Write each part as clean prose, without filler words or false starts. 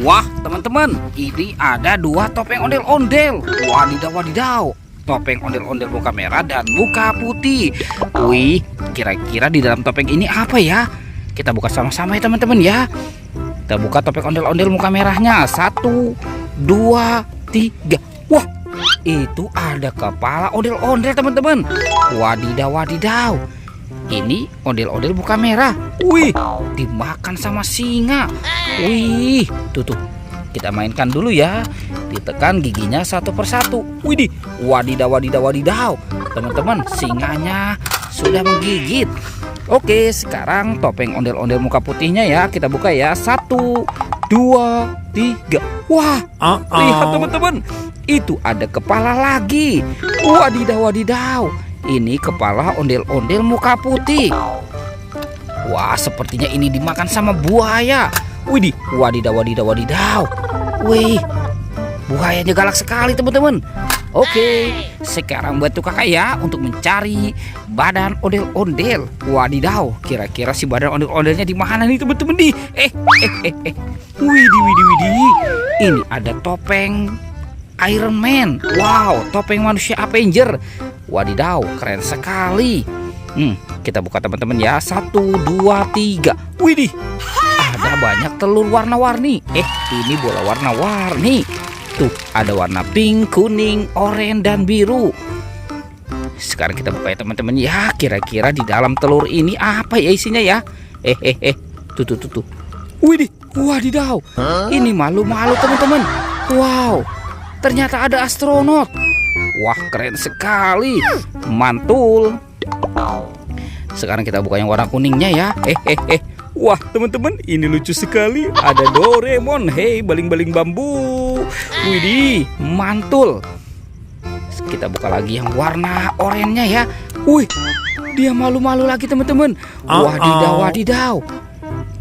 Wah, teman-teman, ini ada dua topeng ondel-ondel. Wadidaw, wadidaw. Topeng ondel-ondel muka merah dan muka putih. Wih, kira-kira di dalam topeng ini apa ya? Kita buka sama-sama ya teman-teman ya. Kita buka topeng ondel-ondel muka merahnya. 1, 2, 3. Wah, itu ada kepala ondel-ondel teman-teman. Wadidaw, wadidaw. Ini ondel-ondel muka merah. Wih, dimakan sama singa. Wih, tuh. Kita mainkan dulu ya. Ditekan giginya satu persatu. Widih, wadidaw, wadidaw, wadidaw. Teman-teman, singanya sudah menggigit. Oke, sekarang topeng ondel-ondel muka putihnya ya. Kita buka ya. 1, 2, 3. Wah, lihat teman-teman. Itu ada kepala lagi. Wadidaw, wadidaw. Ini kepala ondel-ondel muka putih. Wah, sepertinya ini dimakan sama buaya. Widih, wadidaw, wadidaw, wadidaw. Wih, buayanya galak sekali teman-teman. Oke, sekarang bantu kakak ya untuk mencari badan ondel-ondel. Wadidaw, kira-kira si badan ondel-ondelnya di mana nih teman-teman nih? Widih. Ini ada topeng Iron Man. Wow, topeng manusia Avenger. Wadidaw, keren sekali. Kita buka teman-teman ya. 1, 2, 3. Widih, ada banyak telur warna-warni. Ini bola warna-warni. Tuh, ada warna pink, kuning, oranye, dan biru. Sekarang kita buka ya teman-teman ya. Kira-kira di dalam telur ini apa ya isinya ya? Tuh. Widih, wadidaw. Ini malu-malu teman-teman. Wow, ternyata ada astronot. Wah, keren sekali. Mantul. Sekarang kita buka yang warna kuningnya ya. Wah, teman-teman, ini lucu sekali. Ada Doraemon. Hei, baling-baling bambu. Widih, mantul. Kita buka lagi yang warna oranye ya. Wih, dia malu-malu lagi teman-teman. Wadidaw, wadidaw.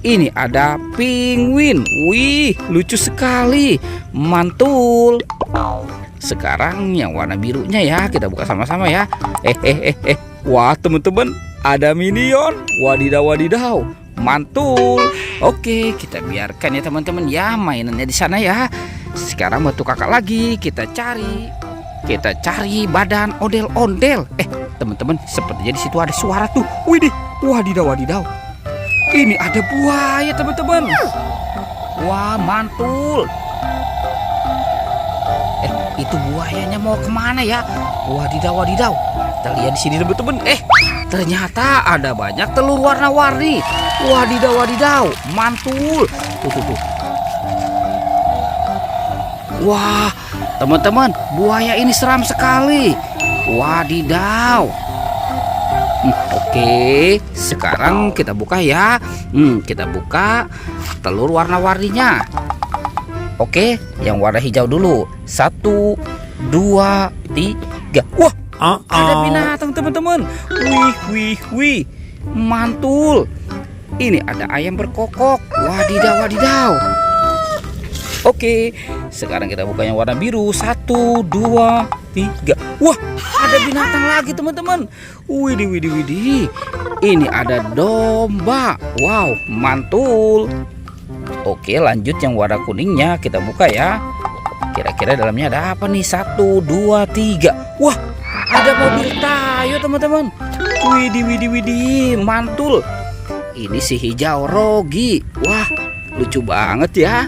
Ini ada penguin. Wih, lucu sekali. Mantul. Sekarang yang warna birunya ya. Kita buka sama-sama ya. Wah, teman-teman, ada minion. Wadidaw, wadidaw. Mantul. Oke, kita biarkan ya teman-teman ya mainannya di sana ya. Sekarang bantu kakak lagi. Kita cari badan ondel-ondel. Teman-teman, sepertinya di situ ada suara tuh. Widih, wadidaw, wadidaw. Ini ada buaya teman-teman. Wah, mantul. Itu buayanya mau kemana ya? Wadidaw, wadidaw. Kita lihat di sini teman-teman. Ternyata ada banyak telur warna-warni. Wadidaw, wadidaw. Mantul. Tuh. Wah, teman-teman, buaya ini seram sekali. Wadidaw. Oke, sekarang kita buka ya. Kita buka telur warna-warninya. Oke, yang warna hijau dulu. 1, 2, 3. Wah, ada binatang teman-teman. Wih. Mantul. Ini ada ayam berkokok. Wadidaw, wadidaw. Oke, sekarang kita buka yang warna biru. 1, 2, 3. Wah, ada binatang lagi teman-teman. Widih. Ini ada domba. Wow, mantul. Oke, lanjut yang warna kuningnya. Kita buka ya. Kira-kira dalamnya ada apa nih? 1, 2, 3. Wah, ada mobil Tayo teman-teman. Widih. Mantul. Ini si hijau Rogi. Wah, lucu banget ya.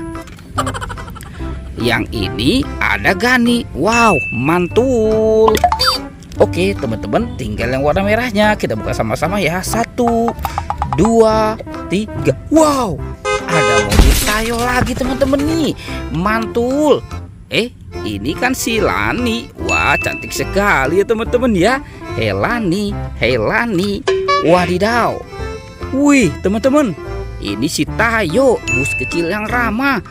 Yang ini ada Gani. Wow, mantul. Oke, teman-teman, tinggal yang warna merahnya. Kita buka sama-sama ya. 1, 2, 3. Wow, ada mobil Tayo lagi teman-teman nih. Mantul. Ini kan si Lani. Wah, cantik sekali ya teman-teman ya. Helani. Wadidaw. Wih, teman-teman, ini si Tayo, bus kecil yang ramah.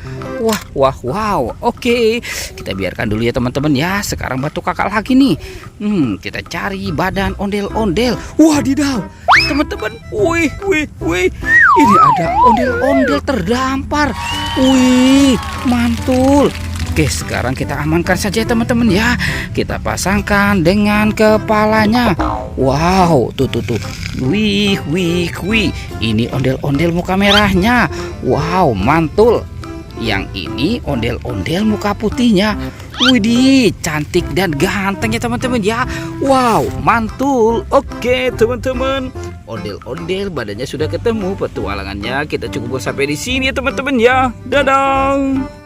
Wow. Oke, kita biarkan dulu ya teman-teman ya. Sekarang bantu kakak lagi nih. Kita cari badan ondel-ondel. Wadidaw, teman-teman. Wih. Ini ada ondel-ondel terdampar. Wih, mantul. Oke, sekarang kita amankan saja teman-teman ya. Kita pasangkan dengan kepalanya. Wow, tuh. Wih. Ini ondel-ondel muka merahnya. Wow, mantul. Yang ini ondel-ondel muka putihnya. Widih, cantik dan ganteng ya teman-teman ya. Wow, mantul. Oke teman-teman, ondel-ondel badannya sudah ketemu. Petualangannya kita cukup sampai di sini ya teman-teman ya. Dadah.